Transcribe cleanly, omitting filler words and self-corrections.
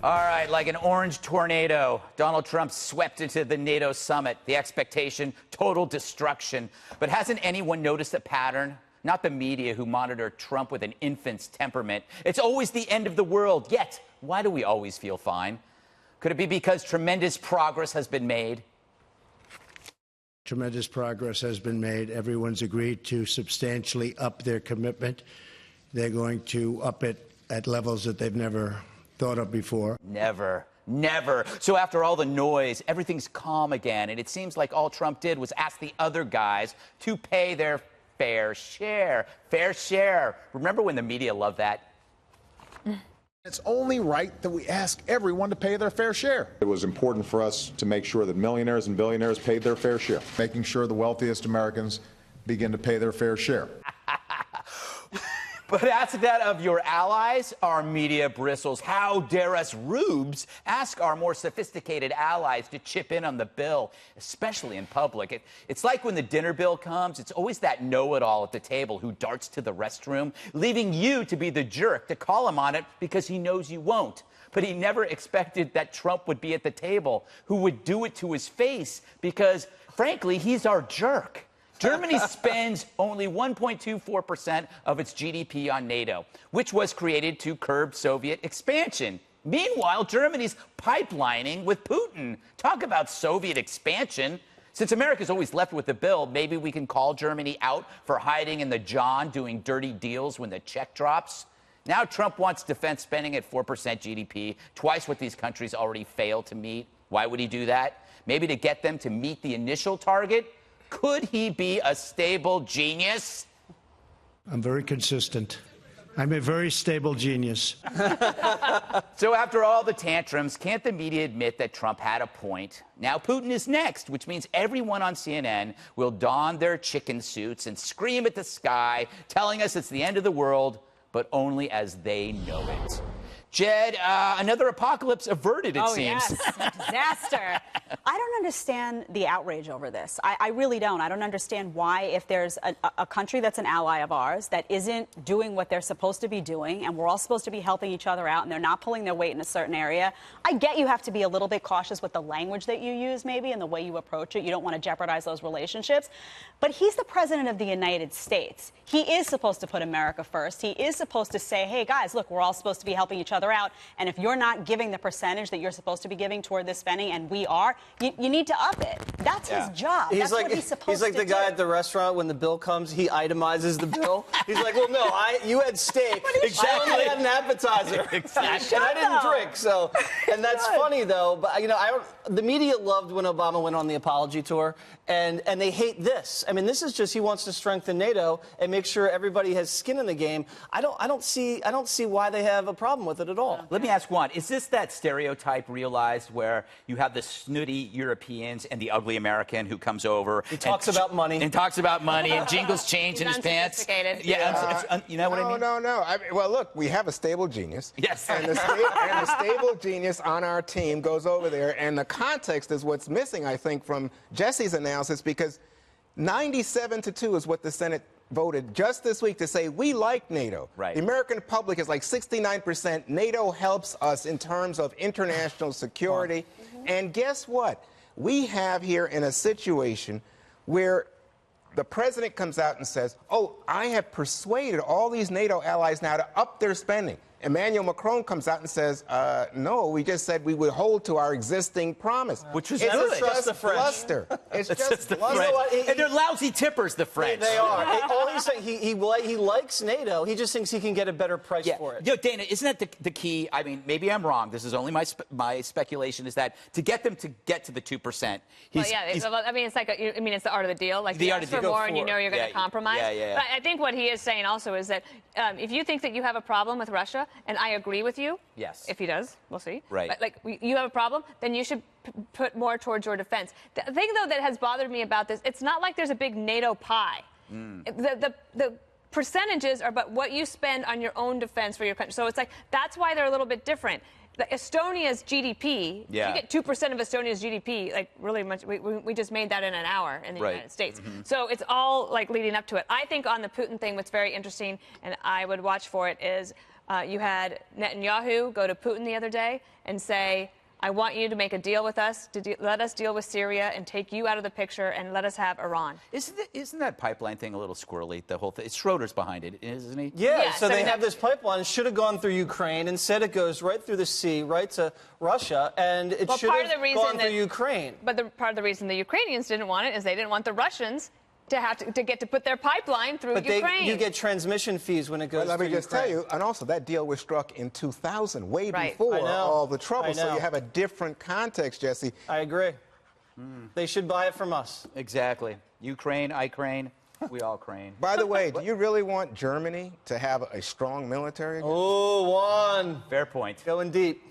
All right, like an orange tornado, Donald Trump swept into the NATO summit. The expectation, total destruction. But hasn't anyone noticed a pattern? Not the media, who monitor Trump with an infant's temperament. It's always the end of the world. Yet, why do we always feel fine? Could it be because tremendous progress has been made? Tremendous progress has been made. Everyone's agreed to substantially up their commitment. They're going to up it at levels that they've never thought of before. Never. So after all the noise, everything's calm again, and it seems like all Trump did was ask the other guys to pay their fair share. Fair share. Remember when the media loved that? It's only right that we ask everyone to pay their fair share. It was important for us to make sure that millionaires and billionaires paid their fair share. Making sure the wealthiest Americans begin to pay their fair share. But ask that of your allies, our media bristles. How dare us rubes ask our more sophisticated allies to chip in on the bill, especially in public. It's like when the dinner bill comes, it's always that know-it-all at the table who darts to the restroom, leaving you to be the jerk to call him on it because he knows you won't. But he never expected that Trump would be at the table, who would do it to his face because, frankly, he's our jerk. Germany spends only 1.24% of its GDP on NATO, which was created to curb Soviet expansion. Meanwhile, Germany's pipelining with Putin. Talk about Soviet expansion. Since America's always left with the bill, maybe we can call Germany out for hiding in the John, doing dirty deals when the check drops. Now Trump wants defense spending at 4% GDP, twice what these countries already failed to meet. Why would he do that? Maybe to get them to meet the initial target? Could he be a stable genius? I'm very consistent. I'm a very stable genius. So after all the tantrums, can't the media admit that Trump had a point? Now Putin is next, which means everyone on CNN will don their chicken suits and scream at the sky, telling us it's the end of the world, but only as they know it. Jed, another apocalypse averted, it seems. Oh, yes. Disaster. I don't understand the outrage over this. I really don't. I don't understand why, if there's a country that's an ally of ours that isn't doing what they're supposed to be doing, and we're all supposed to be helping each other out, and they're not pulling their weight in a certain area, I get you have to be a little bit cautious with the language that you use, maybe, and the way you approach it. You don't want to jeopardize those relationships. But he's the president of the United States. He is supposed to put America first. He is supposed to say, hey, guys, look, we're all supposed to be helping each other out. And if you're not giving the percentage that you're supposed to be giving toward this spending, and we are, you need to up it. That's his job. That's what he's supposed to do. He's like the guy at the restaurant when the bill comes, he itemizes the bill. He's like, well, no, you had steak. Exactly. I only had an appetizer. Exactly. And I didn't drink. So, and that's funny, though. But, you know, the media loved when Obama went on the apology tour, and they hate this. I mean, this is just, he wants to strengthen NATO and make sure everybody has skin in the game. I don't see why they have a problem with it at all. Let me ask one. Is this that stereotype realized where you have the snooty Europeans and the ugly American who comes over? He talks about money. And talks about money and jingles change in his pants. Yeah, you know what I mean? No. Well, look, we have a stable genius. Yes. And the stable genius on our team goes over there, and the context is what's missing, I think, from Jesse's analysis, because 97-2 is what the Senate voted just this week to say we like NATO. Right. The American public is like 69%. NATO helps us in terms of international security. And guess what? We have here in a situation where the president comes out and says, oh, I have persuaded all these NATO allies now to up their spending. Emmanuel Macron comes out and says, no, we just said we would hold to our existing promise. Which is good. It's just the French. Bluster. It's just the bluster. French. You know what? And they're lousy tippers, the French. They are. All he's saying, he likes NATO. He just thinks he can get a better price for it. You know, Dana, isn't that the key? I mean, maybe I'm wrong. This is only my speculation, is that to get them to get to the 2%. I mean, it's like it's the art of the deal. Like, the you art ask of for the deal. more, and you know you're going to compromise. Yeah. But I think what he is saying also is that if you think that you have a problem with Russia, and I agree with you. Yes. If he does, we'll see. Right. But, you have a problem, then you should put more towards your defense. The thing, though, that has bothered me about this, it's not like there's a big NATO pie. The percentages are about what you spend on your own defense for your country. So it's like, that's why they're a little bit different. Estonia's GDP, if you get 2% of Estonia's GDP, like really much, we just made that in an hour in the United States. So it's all like leading up to it. I think on the Putin thing, what's very interesting, and I would watch for it, is You had Netanyahu go to Putin the other day and say, I want you to make a deal with us, let us deal with Syria and take you out of the picture and let us have Iran. Isn't that pipeline thing a little squirrely, the whole thing? It's Schroeder's behind it, isn't he? Yeah, so they have this pipeline. Should have gone through Ukraine. Instead, it goes right through the sea, right to Russia, and it should have gone through Ukraine. But part of the reason the Ukrainians didn't want it is they didn't want the Russians to have to get to put their pipeline through Ukraine. You get transmission fees when it goes through Let me just Ukraine. tell you, and also that deal was struck in 2000, way Right. before I know. all the trouble. I So know. you have a different context, Jesse. I agree. They should buy it from us. Exactly. Ukraine, I crane, we all crane. By the way, do you really want Germany to have a strong military? Oh, one. Fair point. Going deep.